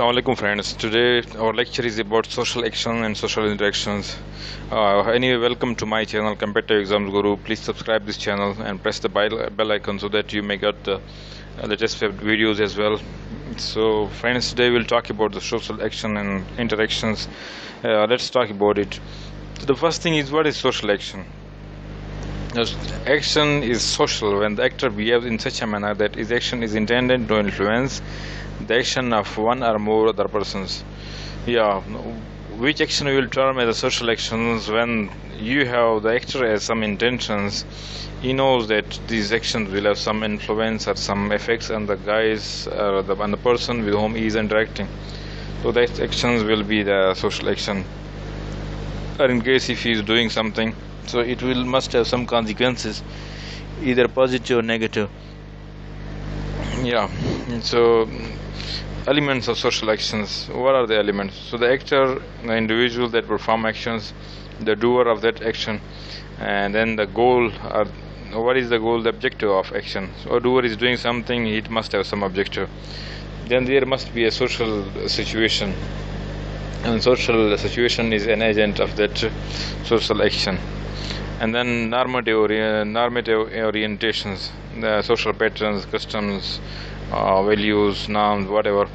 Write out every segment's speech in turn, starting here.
Assalamualaikum friends. Today our lecture is about social action and social interactions. Anyway, welcome to my channel Competitive Exams Guru. Please subscribe this channel and press the bell icon so that you may get the latest videos as well. So friends, today we'll talk about the social action and interactions. Let's talk about it. So the first thing is, what is social action? Action is social when the actor behaves in such a manner that his action is intended to influence the action of one or more other persons. Which action we will term as a social actions when you have the actor has some intentions. He knows that these actions will have some influence or some effects on the guys or on the person with whom he is interacting. So that actions will be the social action. Or in case if he is doing something, so it must have some consequences, either positive or negative. So elements of social actions. What are the elements? So the actor, the individual that perform actions, the doer of that action, and then the goal, or what is the goal, the objective of action. So a doer is doing something, it must have some objective. Then there must be a social situation, and social situation is an agent of that social action. And then normative orientations, the social patterns, customs, values, norms, whatever,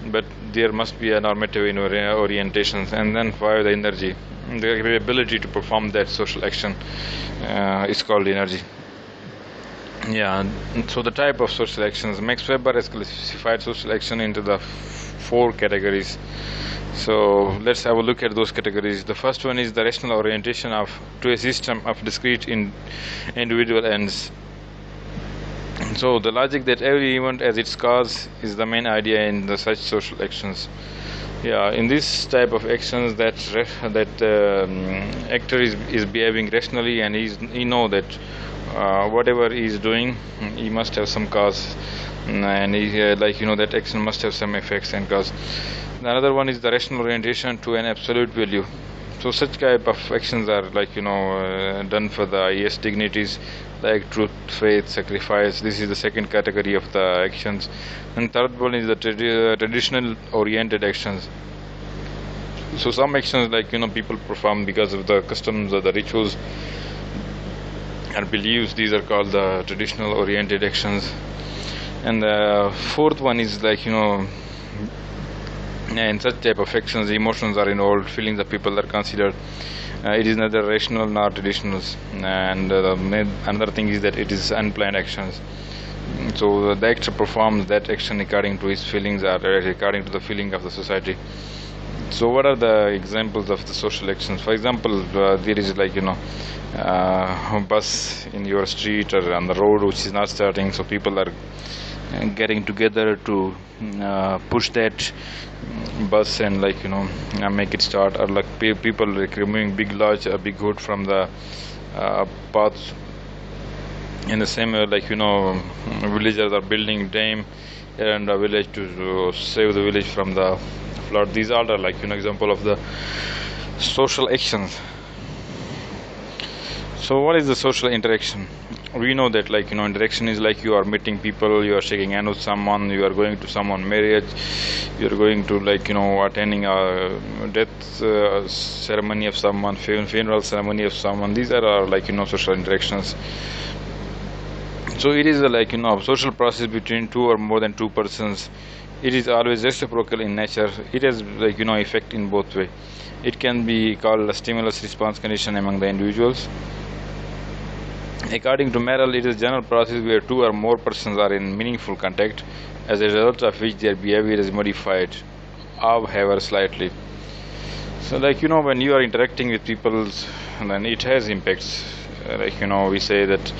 but there must be a normative orientations. And then the energy, the ability to perform that social action is called energy. So the type of social actions, Max Weber has classified social action into the 4 categories. So let's have a look at those categories. The first one is the rational orientation to a system of discrete individual ends. So the logic that every event has its cause is the main idea in such social actions. In this type of actions, that actor is behaving rationally, and he know that whatever he is doing, he must have some cause, and that action must have some effects and cause. Another one is the rational orientation to an absolute value. So such type of actions are done for the highest dignities, like truth, faith, sacrifice. This is the second category of the actions. And third one is the traditional oriented actions. So some actions people perform because of the customs or the rituals and beliefs. These are called the traditional oriented actions. And the fourth one is in such type of actions, emotions are involved, feelings of people are considered. It is neither rational nor traditional. And another thing is that it is unplanned actions. So the actor performs that action according to his feelings or according to the feeling of the society. So what are the examples of the social actions? For example, there is a bus in your street or on the road which is not starting, so people are getting together to push that bus and make it start, or people removing big wood from the paths. In the same way, villagers are building dam around a village to save the village from the flood. These all are example of the social actions. So what is the social interaction? We know that interaction is you are meeting people, you are shaking hands with someone, you are going to someone marriage, you are going to attending a death ceremony of someone, funeral ceremony of someone. These are social interactions. So it is a social process between two or more than two persons. It is always reciprocal in nature. It has effect in both way. It can be called a stimulus response condition among the individuals. According to Merrill, it is a general process where two or more persons are in meaningful contact, as a result of which their behavior is modified, however slightly. So when you are interacting with people, then it has impacts. We say that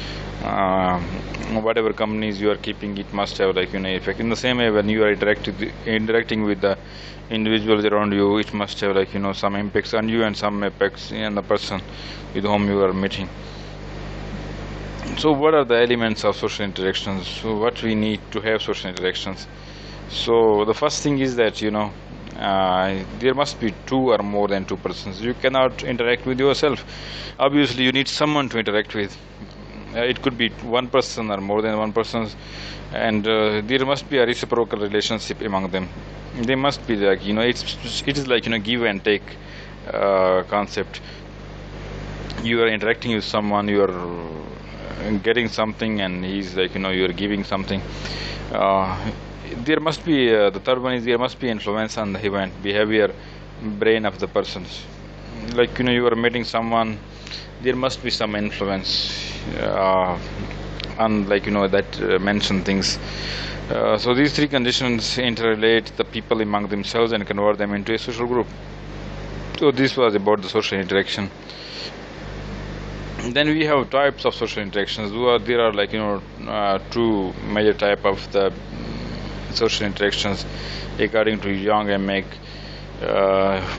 whatever companies you are keeping, it must have effect. In the same way, when you are interacting with the individuals around you, it must have some impacts on you and some impacts on the person with whom you are meeting. So what are the elements of social interactions? So what we need to have social interactions? So the first thing is that there must be two or more than two persons. You cannot interact with yourself. Obviously you need someone to interact with. It could be one person or more than one person, and there must be a reciprocal relationship among them. They must be like, it is like, give and take concept. You are interacting with someone, you are getting something, and he's like, you are giving something. There must be the third one is there must be influence on the event behavior brain of the persons. Like, you are meeting someone, there must be some influence on, like, that mention things. So these three conditions interrelate the people among themselves and convert them into a social group. So this was about the social interaction. Then we have types of social interactions. There are like, two major type of the social interactions according to Young and Meg.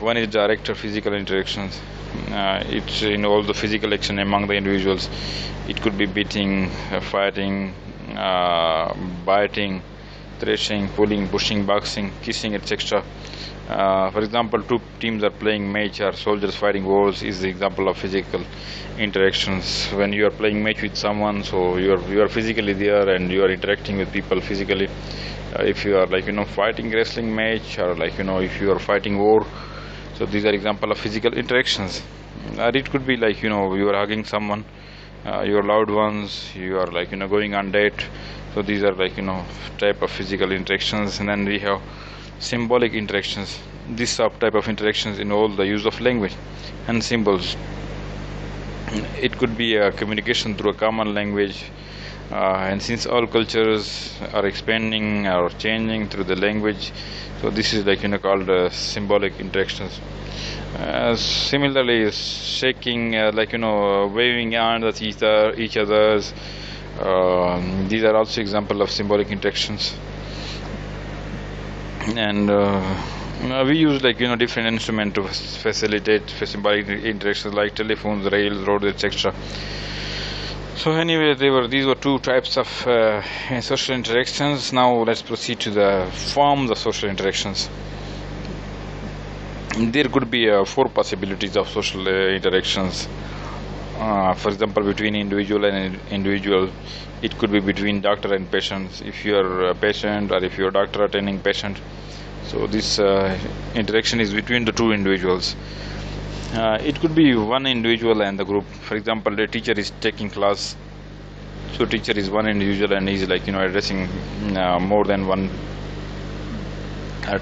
One is direct or physical interactions. It involves the physical action among the individuals. It could be beating, fighting, biting, thrashing, pulling, pushing, boxing, kissing, etc. For example, two teams are playing match, or soldiers fighting wars is the example of physical interactions. When you are playing match with someone, so you are physically there and you are interacting with people physically. If you are like, fighting wrestling match, or like, if you are fighting war, so these are example of physical interactions. It could be like, you are hugging someone, your loved ones, you are like, going on date. So these are like, type of physical interactions. And then we have symbolic interactions. This type of interactions involve the use of language and symbols. It could be a communication through a common language, and since all cultures are expanding or changing through the language, so this is like, called symbolic interactions. Similarly, shaking, like, waving hands at each other's, these are also example of symbolic interactions. And we use like, different instruments to facilitate symbolic interactions, like telephones, rails, roads, etc. So anyway, these were two types of social interactions. Now let's proceed to the forms of social interactions. There could be four possibilities of social interactions. For example, between individual and individual, it could be between doctor and patients. If you are a patient, or if you are a doctor attending patient, so this interaction is between the two individuals. It could be one individual and the group. For example, the teacher is taking class, so teacher is one individual and is like, addressing more than one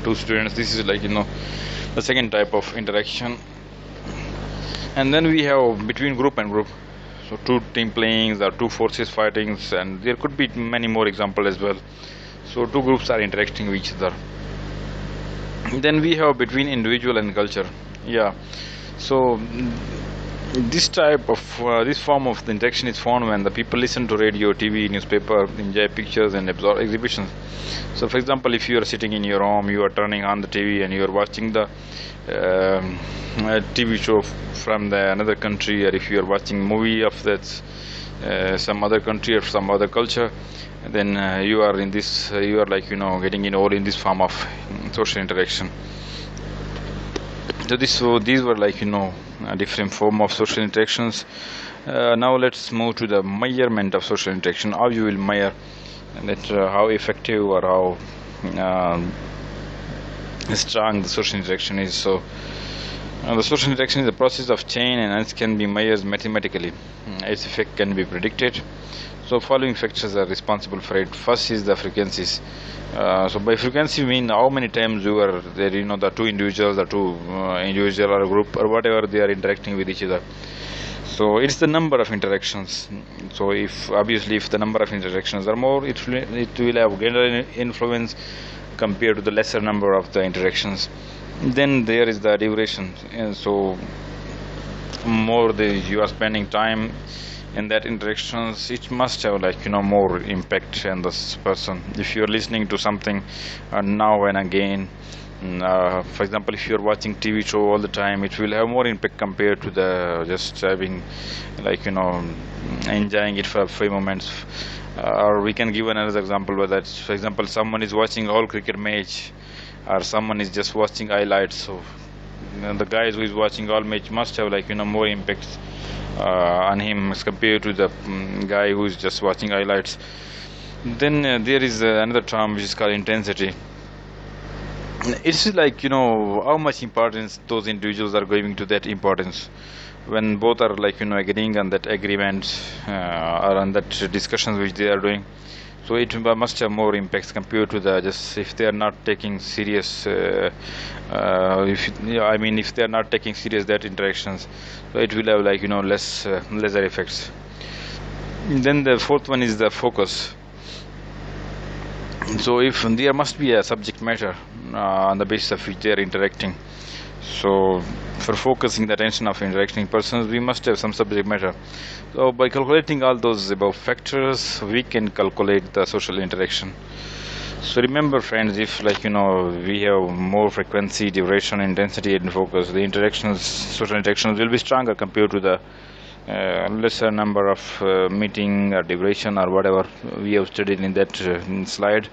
two students. This is like, the second type of interaction. And then we have between group and group, so two team playings or two forces fighting, and there could be many more examples as well. So two groups are interacting with each other. Then we have between individual and culture. Yeah, so this type of this form of the interaction is found when the people listen to radio, TV, newspaper, enjoy pictures and absorb exhibitions. So for example, if you are sitting in your home, you are turning on the TV and you are watching the TV show from another country, or if you are watching movie of that some other country or some other culture, then you are in this you are like, getting involved in this form of social interaction. So these were like, a different form of social interactions. Now let's move to the measurement of social interaction. How you will measure that, how effective or how strong the social interaction is. So the social interaction is a process of chain, and hence can be measured mathematically. Its effect can be predicted. So following factors are responsible for it. First is the frequencies. So by frequency, mean how many times you are there, the two individuals, the two individual or group or whatever, they are interacting with each other. So it's the number of interactions. So if obviously if the number of interactions are more, it will have greater influence compared to the lesser number of the interactions. Then there is the duration. And so more you are spending time in that interactions, it must have like, more impact on this person. If you are listening to something now and again, for example, if you are watching TV show all the time, it will have more impact compared to the just having like, enjoying it for a few moments. Or we can give another example where that, for example, someone is watching all cricket match, or someone is just watching highlights. So the guys who is watching all match must have like, more impact on him as compared to the guy who is just watching highlights. Then there is another term which is called intensity. It's like, how much importance those individuals are giving to that importance. When both are like, agreeing on that agreement, or on that discussions which they are doing, so it must have more impacts compared to the just if they are not taking serious, if I mean if they are not taking serious that interactions, so it will have like, less lesser effects. Then the fourth one is the focus. So if there must be a subject matter on the basis of which they are interacting, so for focusing the attention of interacting persons, we must have some subject matter. So by calculating all those above factors, we can calculate the social interaction. So remember friends, if like, we have more frequency, duration, intensity and focus, the interactions, social interactions will be stronger compared to the lesser number of meeting or duration or whatever we have studied in that slide.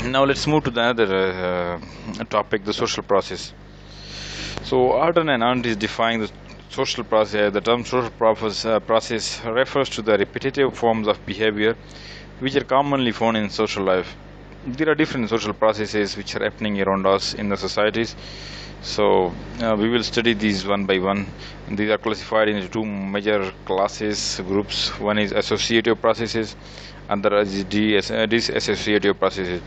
Now let's move to the other topic, the social process. So Arden and Arndt is defining the social process. The term social process refers to the repetitive forms of behavior which are commonly found in social life. There are different social processes which are happening around us in the societies. So we will study these one by one. These are classified into two major classes, groups. One is associative processes, other is disassociative processes.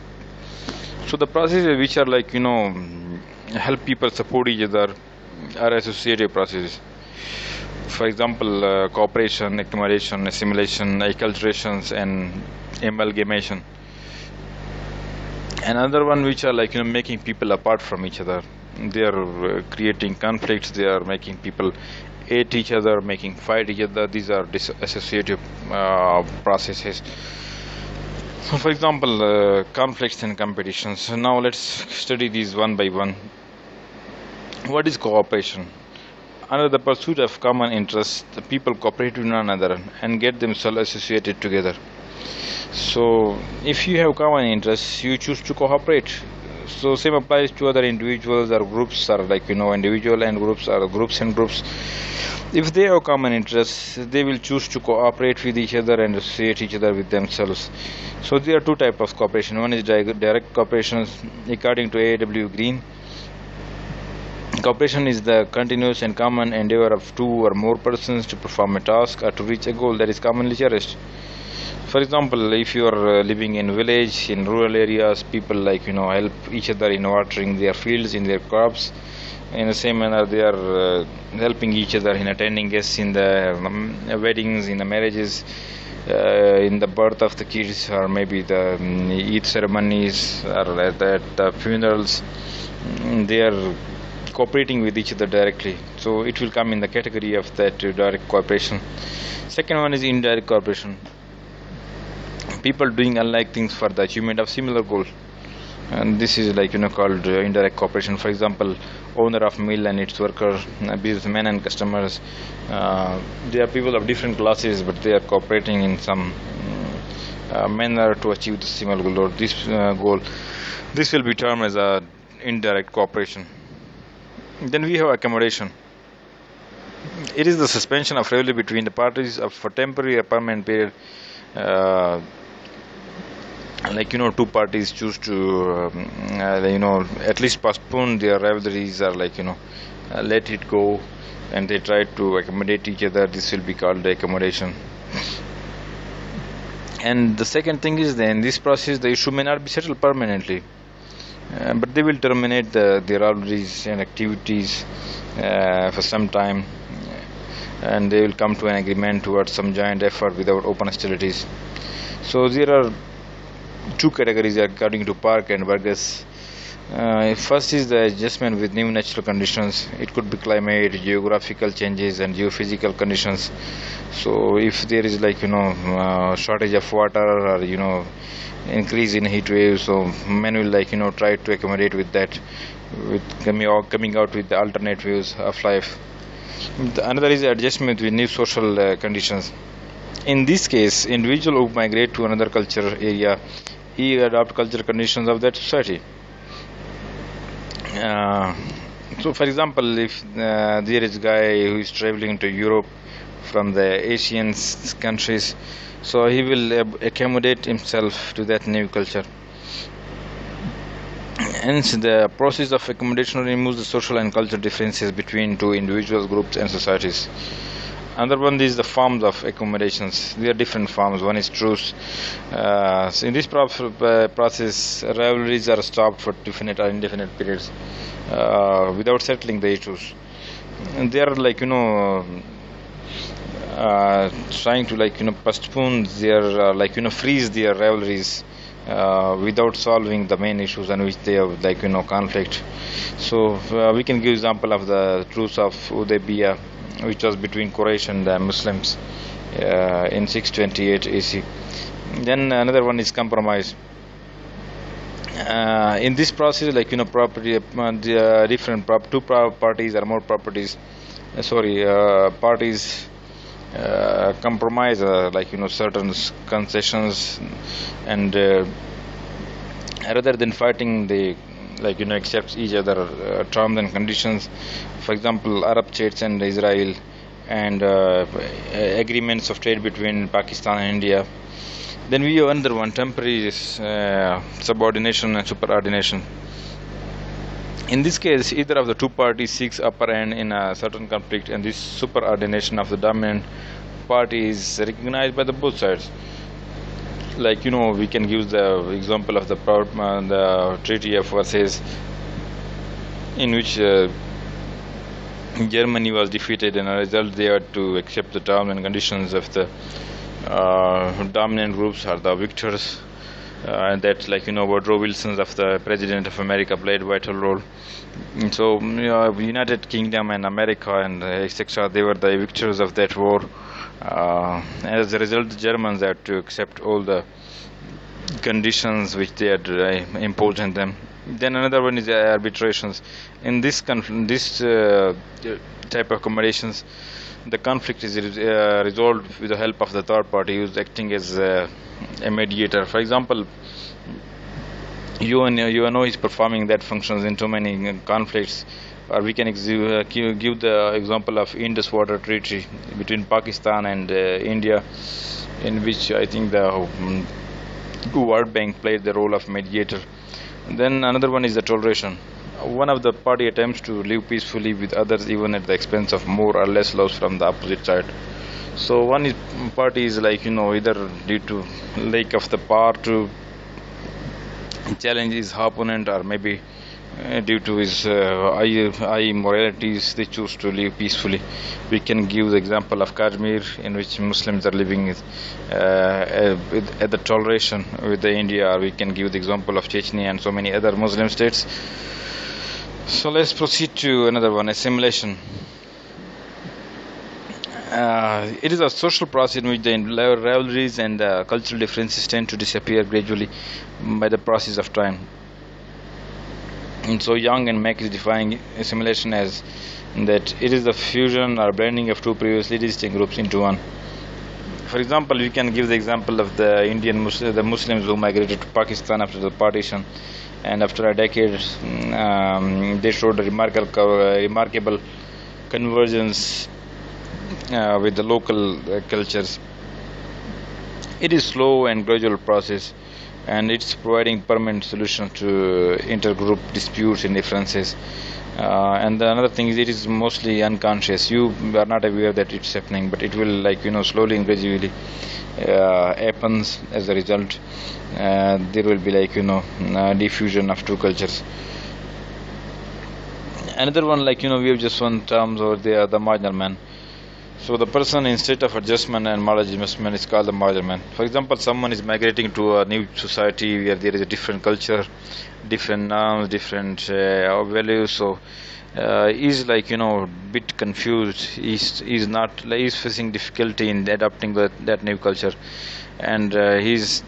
So the processes which are like, help people support each other are associative processes. For example, cooperation, accommodation, assimilation, acculturations and amalgamation. Another one which are like, making people apart from each other. They are creating conflicts, they are making people hate each other, making fight each other. These are disassociative processes. So for example, conflicts and competitions. So now let's study these one by one. What is cooperation? Under the pursuit of common interests, the people cooperate with one another and get themselves associated together. So if you have common interests, you choose to cooperate. So same applies to other individuals or groups, or like, individual and groups or groups and groups. If they have common interests, they will choose to cooperate with each other and associate each other with themselves. So there are two types of cooperation. One is direct cooperation. According to A.W. Green, cooperation is the continuous and common endeavor of two or more persons to perform a task or to reach a goal that is commonly cherished. For example, if you are living in village, in rural areas, people like, help each other in watering their fields, in their crops. In the same manner, they are helping each other in attending guests in the weddings, in the marriages, in the birth of the kids, or maybe the Eid ceremonies, or at the funerals. They are cooperating with each other directly. So it will come in the category of that direct cooperation. Second one is indirect cooperation. People doing unlike things for the achievement of similar goal, and this is like, called indirect cooperation. For example, owner of mill and its worker, businessmen and customers, they are people of different classes, but they are cooperating in some manner to achieve the similar goal, or this goal. This will be termed as a indirect cooperation. Then we have accommodation. It is the suspension of rivalry between the parties for temporary or permanent period. Like, two parties choose to at least postpone their rivalries, or like, let it go, and they try to accommodate each other. This will be called accommodation. And the second thing is that in this process the issue may not be settled permanently, but they will terminate their rivalries and activities for some time, and they will come to an agreement towards some joint effort without open hostilities. So there are two categories according to Park and Burgess. First is the adjustment with new natural conditions. It could be climate, geographical changes and geophysical conditions. So if there is like, shortage of water, or increase in heat waves, so men will like, try to accommodate with that, with coming out with the alternate views of life. Another is adjustment with new social conditions. In this case, individual who migrate to another culture area, he adopt cultural conditions of that society. So for example, if there is a guy who is traveling to Europe from the Asian countries, so he will accommodate himself to that new culture. Hence, the process of accommodation removes the social and cultural differences between two individuals, groups, and societies. Another one is the forms of accommodations. There are different forms. One is truce. So in this process, rivalries are stopped for definite or indefinite periods without settling the issues. And they are trying to postpone their freeze their rivalries without solving the main issues on which they have conflict. So we can give example of the truce of Udaybiyah, which was between Quraysh and the Muslims in 628 AC. Then another one is compromise. In this process, property, the different parties or more properties, parties compromise certain concessions, and rather than fighting, they accept each other terms and conditions. For example, Arab states and Israel, and agreements of trade between Pakistan and India. Then we have another one, temporary subordination and superordination. In this case, either of the two parties seeks upper hand in a certain conflict, and this superordination of the dominant party is recognized by the both sides. We can use the example of the Treaty of Versailles, in which Germany was defeated, and as a result they had to accept the terms and conditions of the dominant groups are the victors. And that Woodrow Wilson of the President of America played a vital role. And so United Kingdom and America and etc., they were the victors of that war. As a result, the Germans had to accept all the conditions which they had imposed on them. Then another one is arbitrations. In this type of accommodations, the conflict is resolved with the help of the third party who is acting as a mediator. For example, UNO is performing that functions in too many conflicts. Or we can give the example of Indus Water Treaty between Pakistan and India, in which I think the World Bank played the role of mediator. Then another one is the toleration. One of the party attempts to live peacefully with others even at the expense of more or less loss from the opposite side. So one party is either due to lack of the power to challenge his opponent, or maybe due to his high moralities, they choose to live peacefully. We can give the example of Kashmir, in which Muslims are living at the toleration with the India, or we can give the example of Chechnya and so many other Muslim states. So let's proceed to another one, assimilation. It is a social process in which the rivalries and cultural differences tend to disappear gradually by the process of time. And so Young and Mack is defining assimilation as that it is the fusion or blending of two previously distinct groups into one. For example, we can give the example of the the Muslims who migrated to Pakistan after the partition, and after a decade they showed a remarkable convergence with the local cultures. It is slow and gradual process, and it's providing permanent solutions to intergroup disputes and differences. And another thing is, it is mostly unconscious. You are not aware that it's happening, but it will slowly and gradually happens. As a result, there will be diffusion of two cultures. Another one, we have just one terms over there, the marginal man. So the person in state of adjustment and moral adjustment is called the marginal man. For example, someone is migrating to a new society where there is a different culture, different norms, different values. So he's bit confused. He's not he's facing difficulty in adapting that new culture, and he's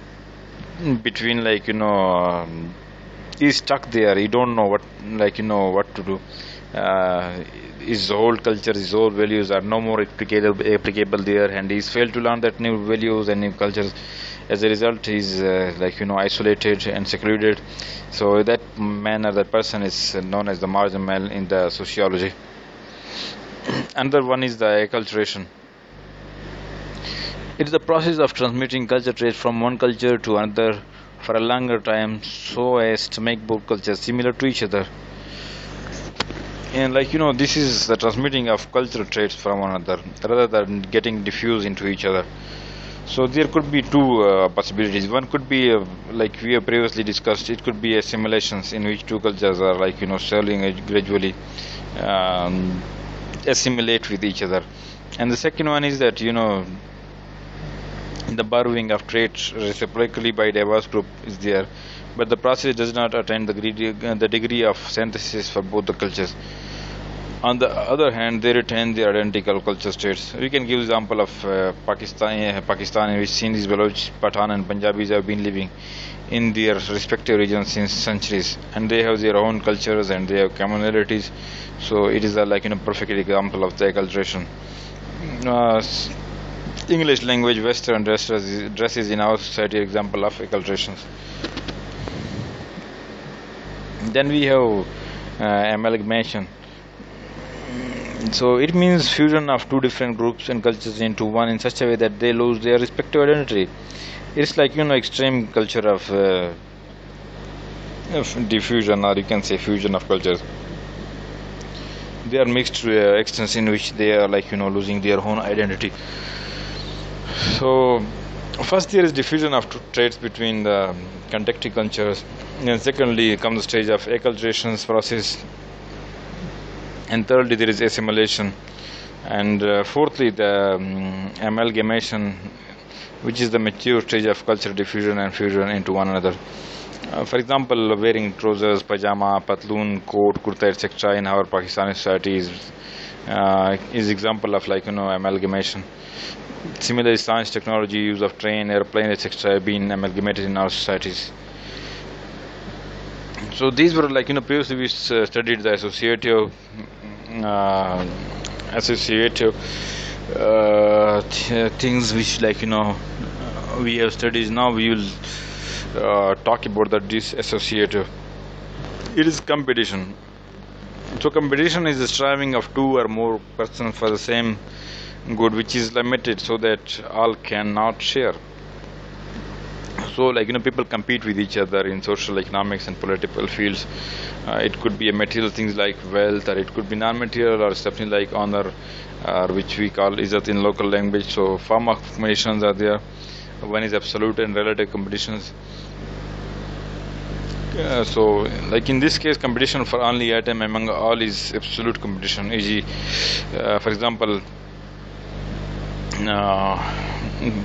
between he's stuck there. He don't know what to do. His old culture, his old values are no more applicable there, and he's failed to learn that new values and new cultures. As a result, he's isolated and secluded. So that man or that person is known as the marginal man in the sociology. Another one is the acculturation. It is the process of transmitting culture traits from one culture to another for a longer time so as to make both cultures similar to each other. And this is the transmitting of cultural traits from one another rather than getting diffused into each other. So there could be two possibilities. One could be like we have previously discussed, it could be assimilations in which two cultures are slowly gradually um, assimilate with each other. And the second one is that the borrowing of traits reciprocally by diverse group is there, but the process does not attain the degree of synthesis for both the cultures. On the other hand, they retain their identical culture states. We can give example of Pakistan, in which Sindhis, Baloch, Pathan, and Punjabis have been living in their respective regions since centuries, and they have their own cultures and they have commonalities. So it is a perfect example of the acculturation. English language, Western dresses in our society, example of acculturations. Then we have amalgamation. So it means fusion of two different groups and cultures into one in such a way that they lose their respective identity. It's extreme culture of diffusion, or you can say fusion of cultures. They are mixed to extents in which they are losing their own identity. So first there is diffusion of traits between the contacting cultures, and secondly comes the stage of acculturation process, and thirdly there is assimilation, and fourthly the amalgamation, which is the mature stage of cultural diffusion and fusion into one another. For example, wearing trousers, pajama, patloon, coat, kurta, etc. in our Pakistani society is example of amalgamation. Similarly, science, technology, use of train, airplane, etc. have been amalgamated in our societies. So these were previously we studied the associative things which we have studied. Now we will talk about the disassociative. It is competition. So competition is the striving of two or more persons for the same good, which is limited so that all cannot share. So people compete with each other in social, economics, and political fields. It could be a material things like wealth, or it could be non-material, or something like honor, which we call izzat in local language. So form of competitions are there. One is absolute and relative competitions. So in this case, competition for only item among all is absolute competition. E.g., for example,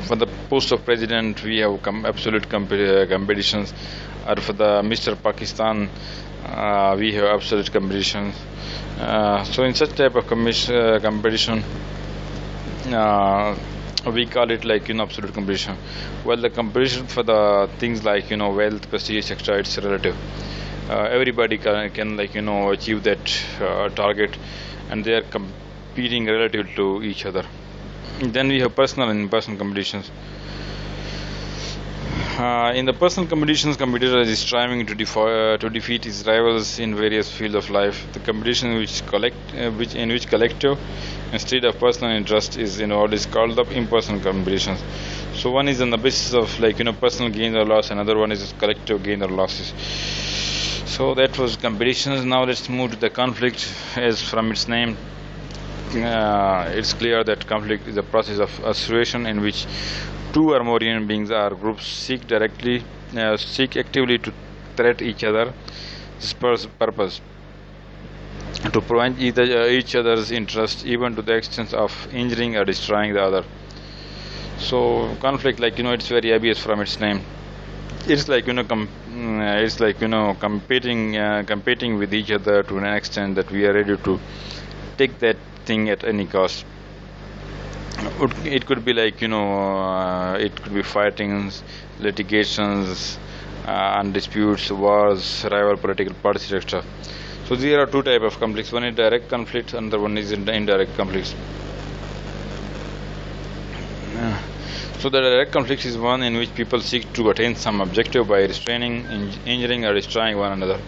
for the post of president we have absolute competitions, or for the Mr. Pakistan we have absolute competitions. So in such type of competition we call it absolute competition, while the competition for the things wealth, prestige, etc., it's relative. Everybody can achieve that target, and they are competing relative to each other. Then we have personal and impersonal competitions. In the personal competitions, competitor is striving to defeat his rivals in various fields of life. The competition in which collective instead of personal interest is involved is called the impersonal competitions. So one is on the basis of personal gain or loss, another one is collective gain or losses. So that was competitions. Now let's move to the conflict. As from its name, it's clear that conflict is a process of association in which two or more human beings or groups seek actively to threat each other. This purpose to prevent each other's interest, even to the extent of injuring or destroying the other. So conflict, it's very obvious from its name. It's competing with each other to an extent that we are ready to take that thing at any cost. It could be it could be fightings, litigations, and disputes, wars, rival political parties, etc. So there are two types of conflicts. One is direct conflict, another one is indirect conflicts. So the direct conflict is one in which people seek to attain some objective by restraining, injuring, or destroying one another.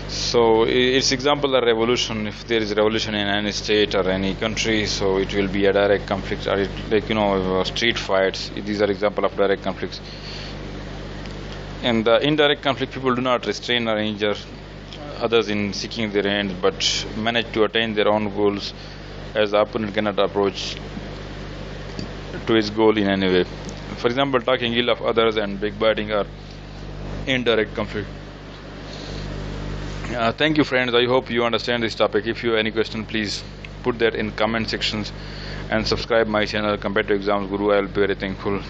So it's example of revolution. If there is a revolution in any state or any country, so it will be a direct conflict, or street fights. These are example of direct conflicts. In the indirect conflict, people do not restrain or injure others in seeking their ends, but manage to attain their own goals, as the opponent cannot approach to his goal in any way. For example, talking ill of others and backbiting are indirect conflict. Thank you, friends. I hope you understand this topic. If you have any question, please put that in comment sections and subscribe my channel Competitive Exams Guru. I will be very thankful.